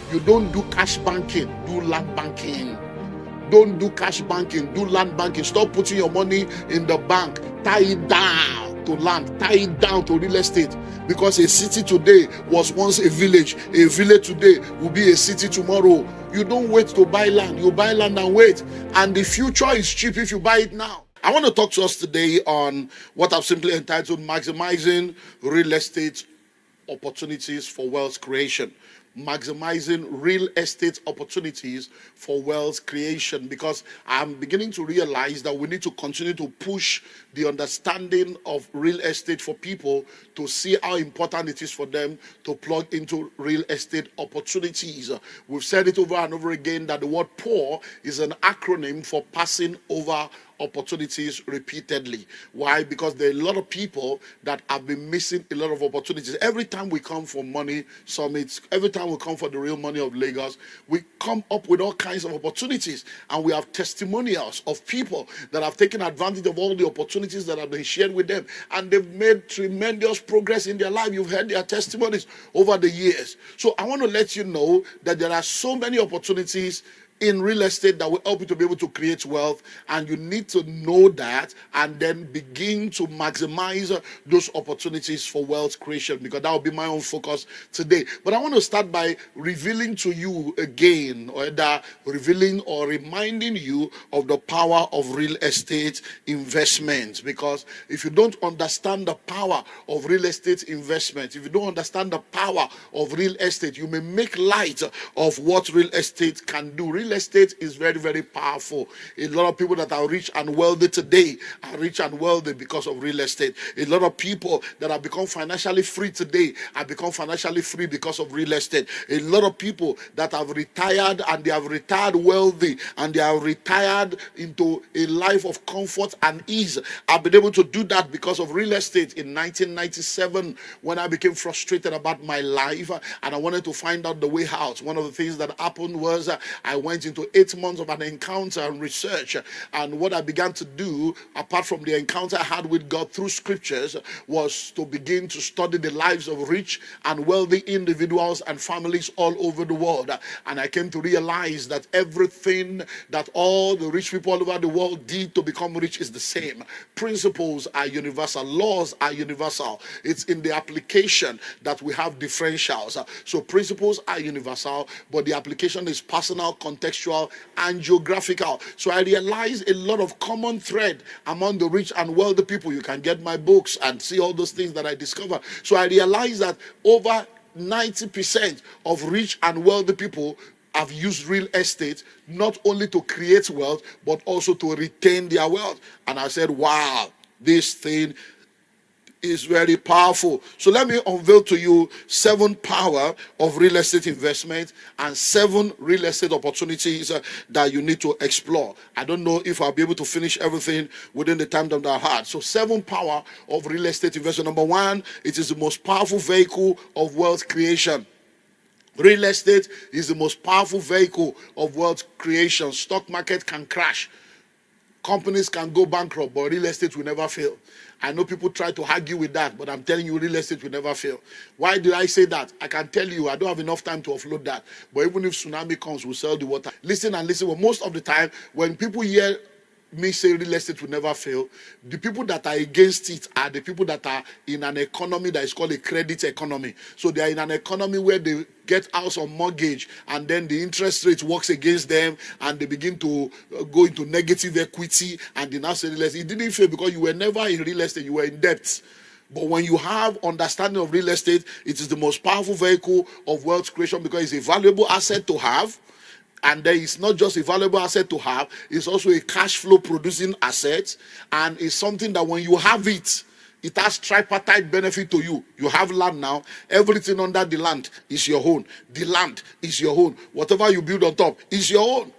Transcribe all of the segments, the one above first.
You don't do cash banking, do land banking. Don't do cash banking, do land banking. Stop putting your money in the bank. Tie it down to land, tie it down to real estate. Because a city today was once a village today will be a city tomorrow. You don't wait to buy land, you buy land and wait. And the future is cheap if you buy it now. I want to talk to us today on what I've simply entitled Maximizing Real Estate Opportunities for Wealth Creation. Maximizing real estate opportunities for wealth creation, because I'm beginning to realize that we need to continue to push the understanding of real estate for people to see how important it is for them to plug into real estate opportunities. We've said it over and over again that the word POUR is an acronym for passing over opportunities repeatedly. Why? Because there are a lot of people that have been missing a lot of opportunities. Every time we come for money summits, every time we come for the real money of Lagos, we come up with all kinds of opportunities, and we have testimonials of people that have taken advantage of all the opportunities that have been shared with them, and they've made tremendous progress in their life. You've heard their testimonies over the years. So I want to let you know that there are so many opportunities in real estate that will help you to be able to create wealth, and you need to know that and then begin to maximize those opportunities for wealth creation, because that will be my own focus today. But I want to start by revealing to you again, or revealing or reminding you of the power of real estate investments. Because if you don't understand the power of real estate investment, if you don't understand the power of real estate, you may make light of what real estate can do. Real estate is very, very powerful. A lot of people that are rich and wealthy today are rich and wealthy because of real estate. A lot of people that have become financially free today have become financially free because of real estate. A lot of people that have retired, and they have retired wealthy, and they have retired into a life of comfort and ease, have been able to do that because of real estate. In 1997, when I became frustrated about my life and I wanted to find out the way out, one of the things that happened was I went into 8 months of an encounter and research. And what I began to do, apart from the encounter I had with God through scriptures, was to begin to study the lives of rich and wealthy individuals and families all over the world. And I came to realize that everything that all the rich people all over the world did to become rich is the same. Principles are universal. Laws are universal. It's in the application that we have differentials. So principles are universal, but the application is personal, contextual, and geographical. So I realized a lot of common thread among the rich and wealthy people. You can get my books and see all those things that I discovered. So I realized that over 90% of rich and wealthy people have used real estate not only to create wealth, but also to retain their wealth. And I said, wow, this thing is very powerful. So let me unveil to you 7 power of real estate investment and 7 real estate opportunities that you need to explore. I don't know if I'll be able to finish everything within the time that I had. So 7 power of real estate investment. Number 1, it is the most powerful vehicle of wealth creation. Real estate is the most powerful vehicle of wealth creation. Stock market can crash. Companies can go bankrupt, but real estate will never fail. I know people try to argue with that, but I'm telling you, real estate will never fail. Why do I say that? I can tell you, I don't have enough time to offload that. But even if tsunami comes, we'll sell the water. Listen and listen. Well, most of the time, when people hear me say real estate will never fail, the people that are against it are the people that are in an economy that is called a credit economy. So they are in an economy where they get house on mortgage, and then the interest rate works against them, and they begin to go into negative equity, and they now say real estate. It didn't fail because you were never in real estate, you were in debt. But when you have understanding of real estate, it is the most powerful vehicle of wealth creation, because it's a valuable asset to have. And there is not just a valuable asset to have, it's also a cash flow producing asset, and it's something that when you have it, it has tripartite benefit to you. You have land now. Everything under the land is your own. The land is your own. Whatever you build on top is your own.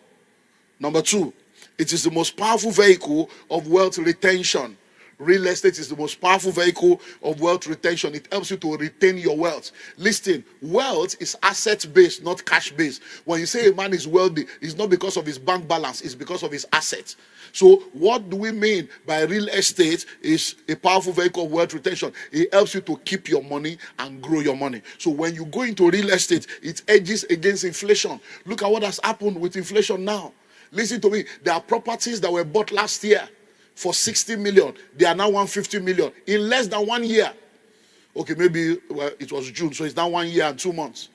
Number 2, it is the most powerful vehicle of wealth retention. Real estate is the most powerful vehicle of wealth retention. It helps you to retain your wealth. Listen, wealth is asset-based, not cash-based. When you say a man is wealthy, it's not because of his bank balance, it's because of his assets. So what do we mean by real estate is a powerful vehicle of wealth retention? It helps you to keep your money and grow your money. So when you go into real estate, it edges against inflation. Look at what has happened with inflation now. Listen to me. There are properties that were bought last year for 60 million. They are now 150 million in less than 1 year. Okay, maybe it was June, so it's now 1 year and 2 months.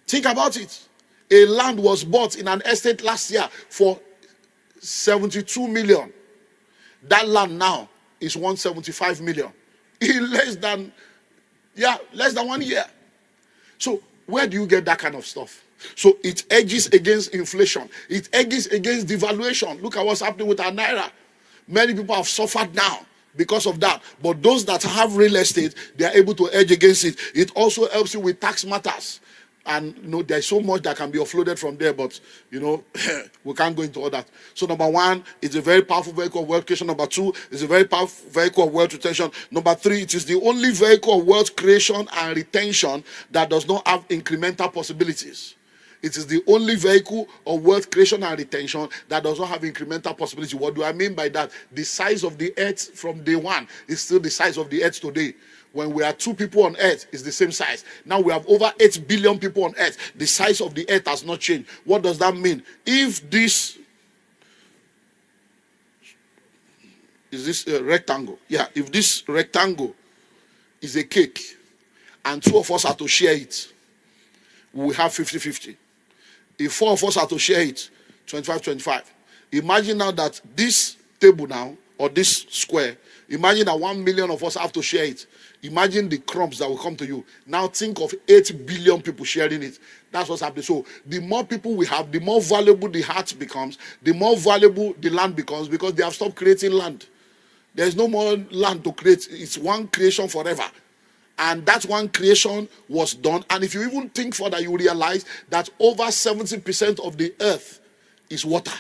Think about it. A land was bought in an estate last year for 72 million. That land now is 175 million in less than 1 year. So where do you get that kind of stuff? So it edges against inflation. It edges against devaluation. Look at what's happening with our naira. Many people have suffered now because of that. But those that have real estate, they are able to edge against it. It also helps you with tax matters. And there's so much that can be offloaded from there, but we can't go into all that. So number one, it's a very powerful vehicle of wealth creation. Number two, it's a very powerful vehicle of wealth retention. Number three, it is the only vehicle of wealth creation and retention that does not have incremental possibilities. It is the only vehicle of wealth creation and retention that does not have incremental possibility. What do I mean by that? The size of the earth from day one is still the size of the earth today. When we are 2 people on earth, it's the same size. Now we have over 8 billion people on earth. The size of the earth has not changed. What does that mean? If this is this rectangle, if this rectangle is a cake and 2 of us are to share it, we will have 50-50. If 4 of us are to share it, 25-25. Imagine now that this table now, or this square, imagine that 1 million of us have to share it. Imagine the crumbs that will come to you. Now think of 8 billion people sharing it. That's what's happening. So the more people we have, the more valuable the heart becomes, the more valuable the land becomes, because they have stopped creating land. There's no more land to create. It's one creation forever. And that one creation was done. And if you even think further, you realize that over 70% of the earth is water.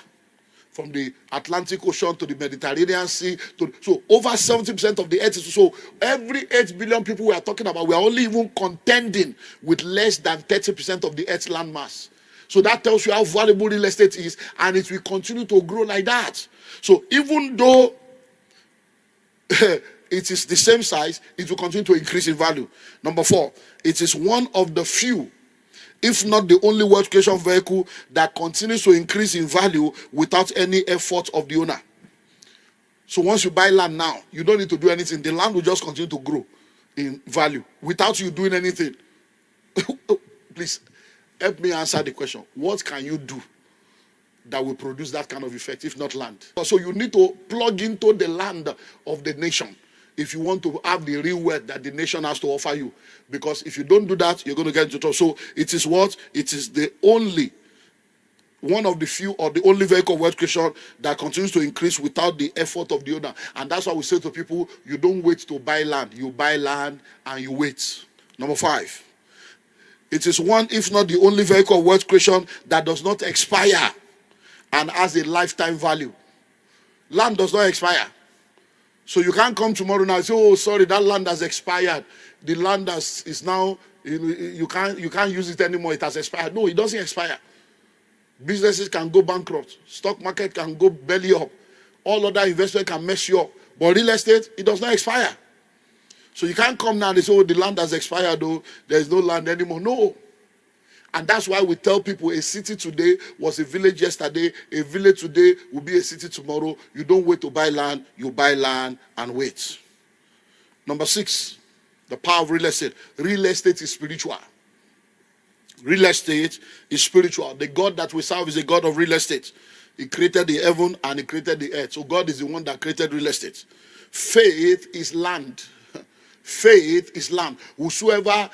From the Atlantic Ocean to the Mediterranean Sea. So over 70% of the earth is. So every 8 billion people we are talking about, we are only even contending with less than 30% of the earth's land mass. So that tells you how valuable real estate is, and it will continue to grow like that. So even though it is the same size, it will continue to increase in value. Number 4, it is one of the few, if not the only wealth creation vehicle that continues to increase in value without any effort of the owner. So once you buy land now, you don't need to do anything. The land will just continue to grow in value without you doing anything. Please, help me answer the question. What can you do that will produce that kind of effect, if not land? So you need to plug into the land of the nation if you want to have the real wealth that the nation has to offer you. Because if you don't do that, you're going to get into trouble. So it is what? It is the only, one of the few, or the only vehicle of wealth creation that continues to increase without the effort of the owner. And that's why we say to people, you don't wait to buy land. You buy land and you wait. Number 5. It is one, if not the only vehicle of wealth creation that does not expire and has a lifetime value. Land does not expire. So you can't come tomorrow now and say, oh, sorry, that land has expired. The land is now, you can't use it anymore. It has expired. No, it doesn't expire. Businesses can go bankrupt. Stock market can go belly up. All other investment can mess you up. But real estate, it does not expire. So you can't come now and say, oh, the land has expired, though. There is no land anymore. No. And that's why we tell people a city today was a village yesterday. A village today will be a city tomorrow. You don't wait to buy land. You buy land and wait. Number 6, the power of real estate. Real estate is spiritual. Real estate is spiritual. The God that we serve is a God of real estate. He created the heaven and he created the earth. So God is the one that created real estate. Faith is land. Faith is land. Whosoever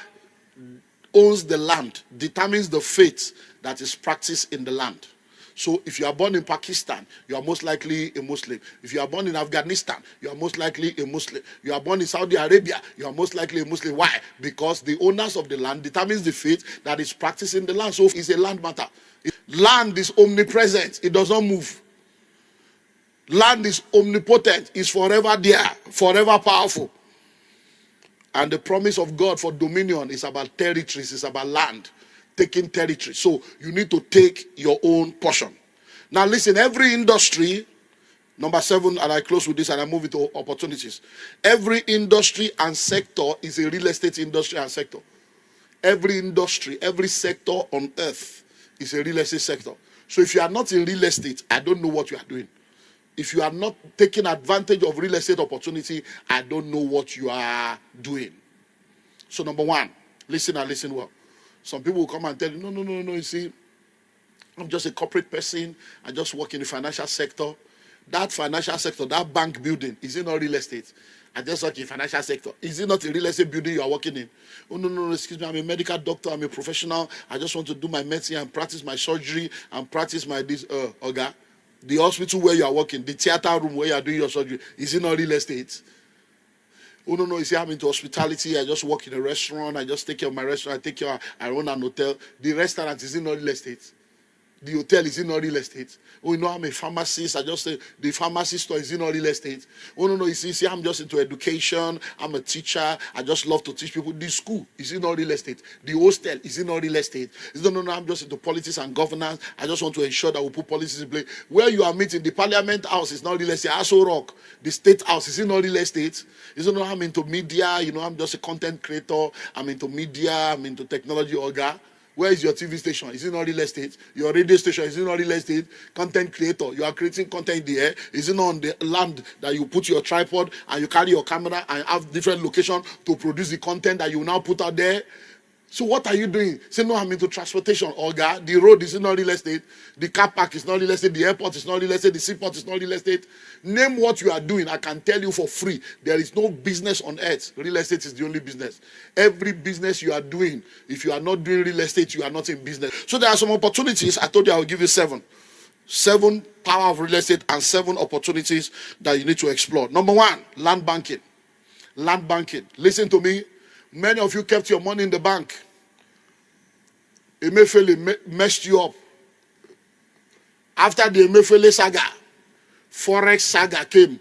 owns the land determines the faith that is practiced in the land. So if you are born in Pakistan, you are most likely a Muslim. If you are born in Afghanistan, you are most likely a Muslim. You are born in Saudi Arabia, you are most likely a Muslim. Why? Because the owners of the land determines the faith that is practiced in the land. So it's a land matter. Land is omnipresent. It does not move. Land is omnipotent, is forever there, forever powerful. And the promise of God for dominion is about territories, it's about land, taking territory. So you need to take your own portion. Now listen, every industry, number 7, and I close with this and I move into opportunities. Every industry and sector is a real estate industry and sector. Every industry, every sector on earth is a real estate sector. So if you are not in real estate, I don't know what you are doing. If you are not taking advantage of real estate opportunity, I don't know what you are doing. So number 1, listen and listen well. Some people will come and tell you, no, you see, I'm just a corporate person. I just work in the financial sector. That financial sector, that bank building, is it not real estate? I just work in financial sector. Is it not a real estate building you are working in? Oh, no, excuse me, I'm a medical doctor, I'm a professional. I just want to do my medicine and practice my surgery and practice my Oga. The hospital where you are working, the theater room where you are doing your surgery, is it not real estate? Oh, no, you see, I'm into hospitality. I just work in a restaurant. I just take care of my restaurant. I run an hotel. The restaurant, is it not real estate? The hotel, is it not real estate? Oh, I'm a pharmacist. I just say the pharmacy store, is it not real estate? Oh, no, you see, I'm just into education. I'm a teacher. I just love to teach people. The school, is it not real estate? The hostel, is it not real estate? No, I'm just into politics and governance. I just want to ensure that we put policies in place. Where you are meeting, the parliament house is not real estate. Aso Rock, the state house, is it not real estate? I'm into media. I'm just a content creator. I'm into media. I'm into technology. Oga. Where is your TV station? Is it not real estate? Your radio station, is it not real estate? Content creator, you are creating content in the air. Is it not on the land that you put your tripod and you carry your camera and have different locations to produce the content that you now put out there? So what are you doing? Say, no, I'm into transportation. Oga, the road is not real estate. The car park is not real estate. The airport is not real estate. The seaport is not real estate. Name what you are doing. I can tell you for free. There is no business on earth. Real estate is the only business. Every business you are doing, if you are not doing real estate, you are not in business. So there are some opportunities. I told you I will give you 7. 7 power of real estate and 7 opportunities that you need to explore. Number 1, land banking. Land banking. Listen to me. Many of you kept your money in the bank. Emefiele messed you up. After the Emefiele saga, Forex saga came.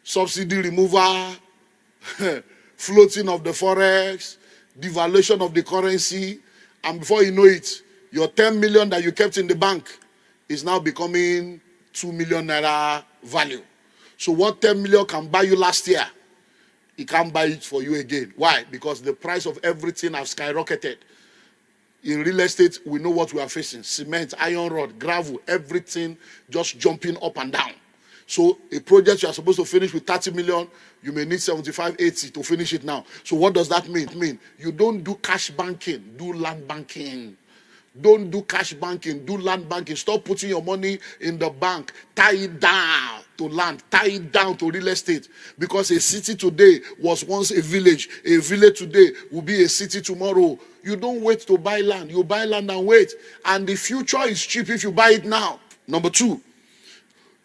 Subsidy removal, floating of the Forex, devaluation of the currency. And before you know it, your 10 million that you kept in the bank is now becoming 2 million naira value. So what 10 million can buy you last year, it can't buy it for you again. Why? Because the price of everything has skyrocketed. In real estate, we know what we are facing. Cement, iron rod, gravel, everything just jumping up and down. So a project you are supposed to finish with 30 million, you may need 75, 80 to finish it now. So what does that mean? It means you don't do cash banking, do land banking. Don't do cash banking, do land banking. Stop putting your money in the bank. Tie it down to land. Tie it down to real estate. Because a city today was once a village. A village today will be a city tomorrow. You don't wait to buy land. You buy land and wait. And the future is cheap if you buy it now. Number 2,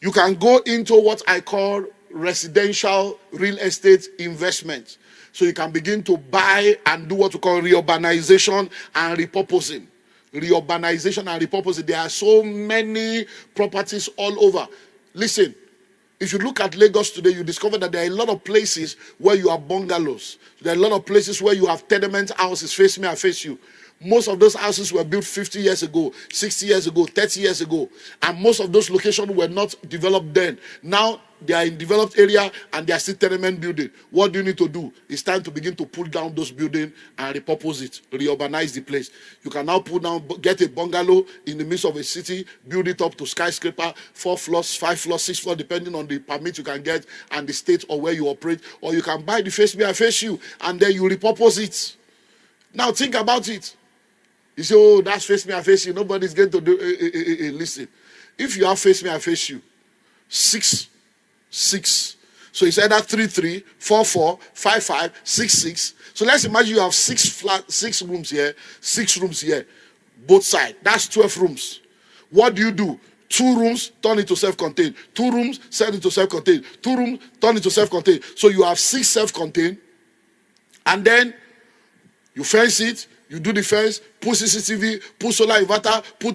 you can go into what I call residential real estate investment. So you can begin to buy and do what we call reurbanization and repurposing. Reurbanization and repurposing. There are so many properties all over. Listen, if you look at Lagos today, you discover that there are a lot of places where you have bungalows. There are a lot of places where you have tenement houses, face me, I face you. Most of those houses were built 50 years ago, 60 years ago, 30 years ago. And most of those locations were not developed then. Now they are in developed area and they are still tenement building. What do you need to do? It's time to begin to pull down those buildings and repurpose it, reurbanize the place. You can now pull down, get a bungalow in the midst of a city, build it up to skyscraper, 4 floors, 5 floors, 6 floors, depending on the permit you can get and the state or where you operate. Or you can buy the face me, I face you, and then you repurpose it. Now think about it. You say, oh, that's face me, I face you. Nobody's going to do listen. If you have face me, I face you, 6, 6. So it's either 3, 3, 4, 4, 5, 5, 6, 6. So let's imagine you have 6 rooms here, 6 rooms here, both sides. That's 12 rooms. What do? 2 rooms, turn it to self-contained. 2 rooms, turn it to self-contained. 2 rooms, turn it to self-contained. So you have 6 self-contained. And then you fence it. You do the fence, put CCTV, put solar inverter, put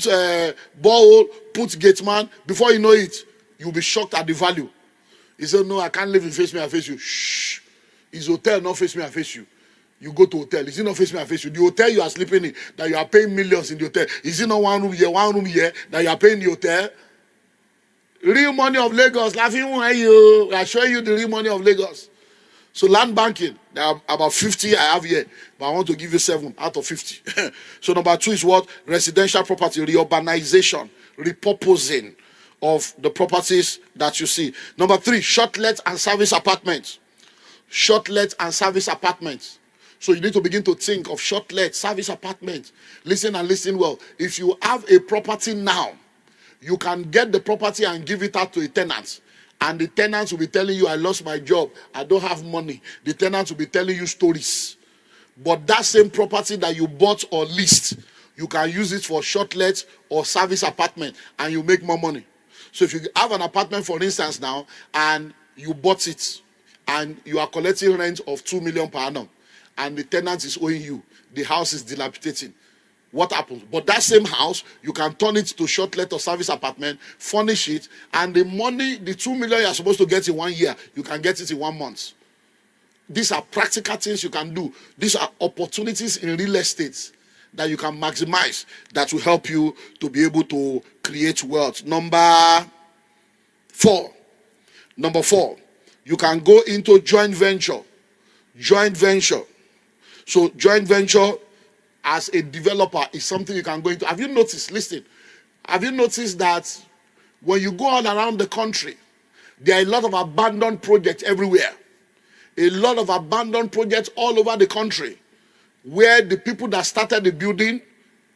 borehole, put gate man. Before you know it, you'll be shocked at the value. He said, no, I can't live in face me, I face you. Shh. Is hotel not face me, I face you? You go to hotel. Is it not face me, I face you? The hotel you are sleeping in, that you are paying millions in the hotel. Is it not one room here, that you are paying the hotel? Real money of Lagos. Laughing when you. I show you the real money of Lagos. So land banking, there are about 50 I have here, but I want to give you 7 out of 50. So number 2 is what? Residential property, reurbanization, repurposing of the properties that you see. Number 3, short let and service apartments. Short let and service apartments. So you need to begin to think of short let, service apartments. Listen and listen well. If you have a property now, you can get the property and give it out to a tenant. And the tenants will be telling you, I lost my job, I don't have money. The tenants will be telling you stories. But that same property that you bought or leased, you can use it for short let or service apartment, and you make more money. So if you have an apartment, for instance, now, and you bought it, and you are collecting rent of 2 million per annum, and the tenant is owing you, the house is dilapidating. What happens? But that same house, you can turn it to short let or service apartment, furnish it, and the money, the 2 million you are supposed to get in 1 year, you can get it in 1 month. These are practical things you can do. These are opportunities in real estate that you can maximize, that will help you to be able to create wealth. Number 4, you can go into joint venture. Joint venture. So joint venture as a developer is something you can go into. Have you noticed, listen, have you noticed that when you go all around the country, there are a lot of abandoned projects everywhere. A lot of abandoned projects all over the country, where the people that started the building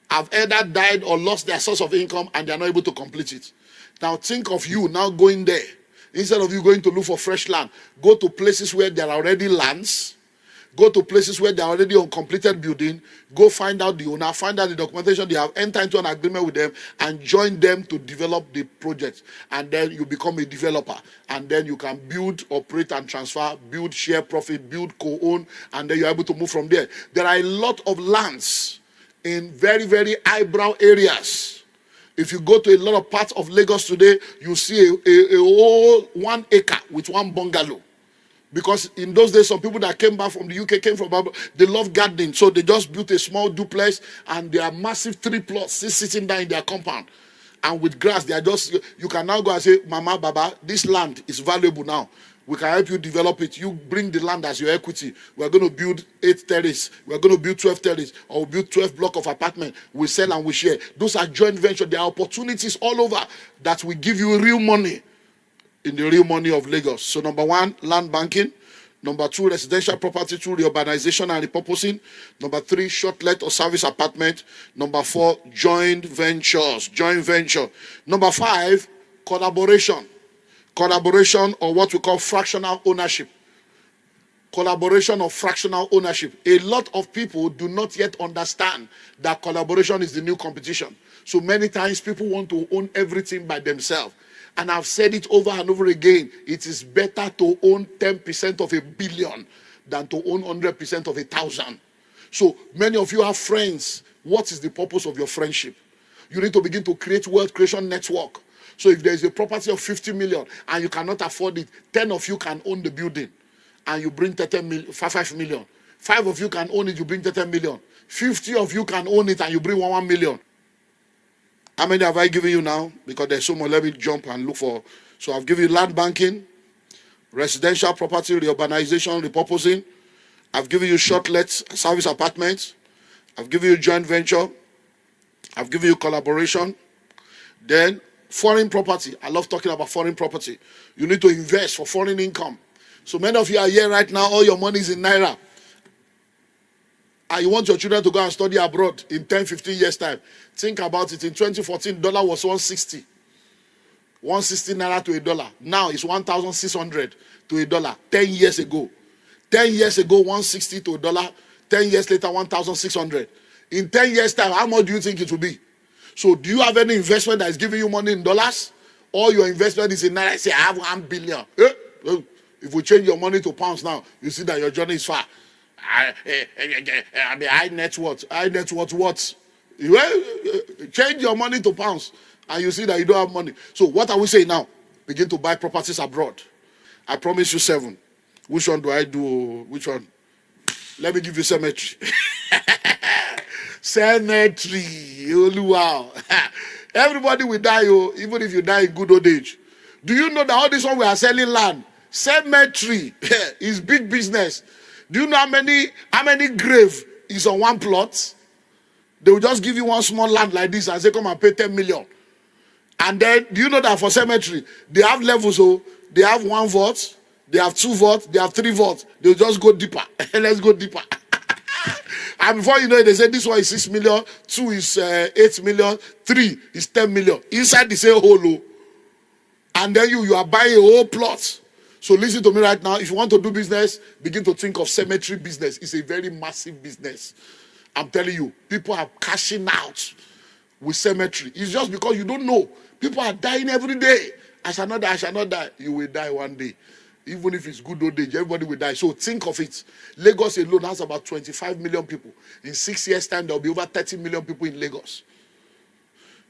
have either died or lost their source of income and they are not able to complete it. Now think of you now going there. Instead of you going to look for fresh land, go to places where there are already lands. Go to places where they are already on completed building. Go find out the owner, find out the documentation. They have entered into an agreement with them and join them to develop the project. And then you become a developer. And then you can build, operate, and transfer, build, share profit, build, co-own, and then you're able to move from there. There are a lot of lands in very, very eyebrow areas. If you go to a lot of parts of Lagos today, you see a whole 1 acre with 1 bungalow. Because in those days, some people that came back from the UK came from Bible, they love gardening. So they just built a small duplex and there are massive 3 plots sitting there in their compound. And with grass, they are just, you can now go and say, Mama, Baba, this land is valuable now. We can help you develop it. You bring the land as your equity. We're going to build 8 terraces. We're going to build 12 terraces. Or we'll build 12 blocks of apartment. We sell and we share. Those are joint ventures. There are opportunities all over that will give you real money in the real money of Lagos. So number 1, land banking. Number 2, residential property through reurbanization and repurposing. Number 3, short let or service apartment. Number 4, joint ventures. Joint venture. Number 5, collaboration. Collaboration, or what we call fractional ownership. Collaboration or fractional ownership. A lot of people do not yet understand that collaboration is the new competition. So many times people want to own everything by themselves. And I've said it over and over again. It is better to own 10% of a billion than to own 100% of 1,000. So many of you have friends. What is the purpose of your friendship? You need to begin to create wealth creation network. So if there is a property of 50 million and you cannot afford it, 10 of you can own the building and you bring 5 million. 5 of you can own it, you bring 10 million. 50 of you can own it and you bring 1 million. How many have I given you now? Because there's so much. Let me jump and look for. So I've given you land banking, residential property, reurbanization, repurposing. I've given you short let, service apartments. I've given you joint venture. I've given you collaboration. Then foreign property. I love talking about foreign property. You need to invest for foreign income. So many of you are here right now, all your money is in Naira. And you want your children to go and study abroad in 10, 15 years' time. Think about it. In 2014, dollar was 160. 160 Naira to $1. Now it's 1,600 to $1. 10 years ago. 10 years ago, 160 to $1. 10 years later, 1,600. In 10 years' time, how much do you think it will be? So do you have any investment that is giving you money in dollars? Or your investment is in Naira? Say, I have 1 billion. If we change your money to pounds now, you see that your journey is far. I mean, high net worth what? Change your money to pounds and you see that you don't have money. So what are we saying now? begin to buy properties abroad. I promise you 7. Which one do I do? Which one? Let me give you cemetery. Cemetery. Wow. Everybody will die, even if you die in good old age. Do you know that all this one we are selling land? Cemetery is big business. Do you know how many grave is on one plot? They will just give you one small land like this and say, come and pay 10 million. And then, do you know that for cemetery, they have levels, so they have 1 vault, they have 2 vaults, they have 3 vaults. They'll just go deeper. Let's go deeper. And before you know it, they say this one is 6 million, 2 is 8 million, 3 is 10 million. Inside the same hole. And then you are buying a whole plot. So listen to me right now. If you want to do business, begin to think of cemetery business. It's a very massive business. I'm telling you, people are cashing out with cemetery. It's just because you don't know. People are dying every day. I shall not die, I shall not die. You will die one day. Even if it's good old age, everybody will die. So think of it. Lagos alone has about 25 million people. In 6 years' time, there will be over 30 million people in Lagos.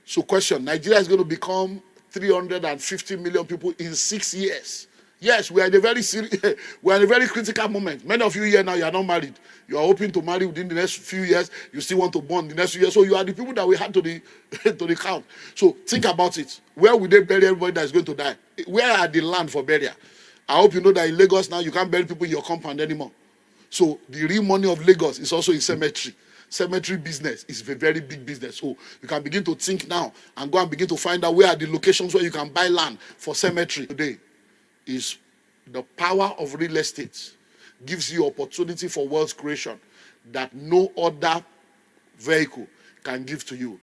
So question, Nigeria is going to become 350 million people in 6 years. Yes, we are in a very critical moment. Many of you here now, you are not married. You are hoping to marry within the next few years. You still want to born the next few years. So you are the people that we had to the count. So think about it. Where will they bury everybody that is going to die? Where are the land for burial? I hope you know that in Lagos now, you can't bury people in your compound anymore. So the real money of Lagos is also in cemetery. Cemetery business is a very big business. So you can begin to think now and go and begin to find out where are the locations where you can buy land for cemetery. Today is the power of real estate gives you opportunity for wealth creation that no other vehicle can give to you.